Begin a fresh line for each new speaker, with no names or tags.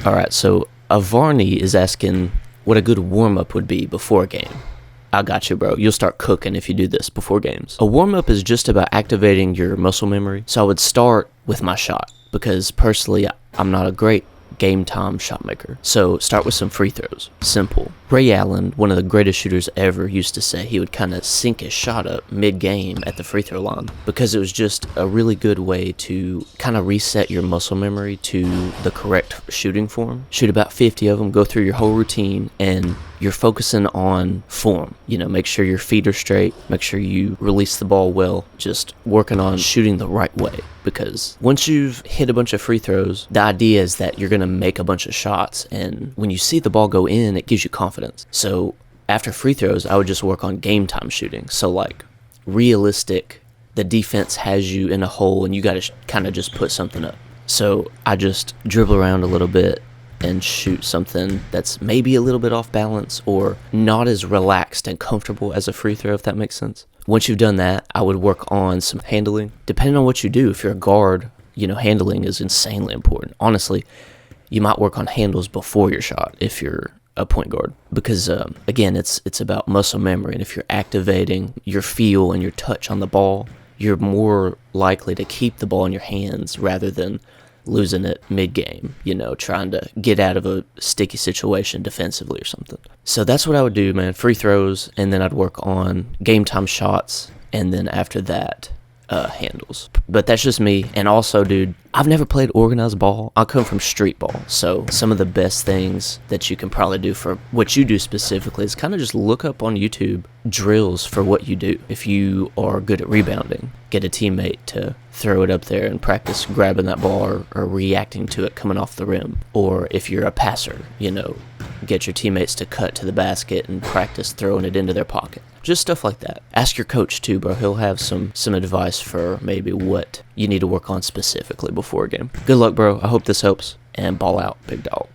Alright, so Aarne is asking what a good warm-up would be before a game. I got you, bro. You'll start cooking if you do this before games. A warm-up is just about activating your muscle memory. So I would start with my shot because personally, I'm not a great game time shot maker. So start with some free throws. Simple. Ray Allen, one of the greatest shooters ever, used to say he would kind of sync his shot up mid-game at the free throw line because it was just a really good way to kind of reset your muscle memory to the correct shooting form. Shoot about 50 of them, go through your whole routine, and you're focusing on form. You know, make sure your feet are straight, make sure you release the ball well, just working on shooting the right way. Because once you've hit a bunch of free throws, the idea is that you're going to make a bunch of shots, and when you see the ball go in, it gives you confidence. So after free throws, I would just work on game time shooting. So like realistic, the defense has you in a hole and you got to kind of just put something up. So I just dribble around a little bit and shoot something that's maybe a little bit off balance or not as relaxed and comfortable as a free throw, if that makes sense. Once you've done that, I would work on some handling. Depending on what you do, if you're a guard, you know, handling is insanely important. Honestly, you might work on handles before your shot if you're a point guard because, again, it's about muscle memory. And if you're activating your feel and your touch on the ball, you're more likely to keep the ball in your hands rather than losing it mid-game, you know, trying to get out of a sticky situation defensively or something. So that's what I would do, man. Free throws, and then I'd work on game time shots, and then after that, handles. But that's just me. And also, dude, I've never played organized ball. I come from street ball. So some of the best things that you can probably do for what you do specifically is kind of just look up on YouTube drills for what you do. If you are good at rebounding, get a teammate to throw it up there and practice grabbing that ball or reacting to it coming off the rim. Or if you're a passer, you know, get your teammates to cut to the basket and practice throwing it into their pocket. Just stuff like that. Ask your coach too, bro. He'll have some advice for maybe what you need to work on specifically before a game. Good luck, bro. I hope this helps. And ball out, big dog.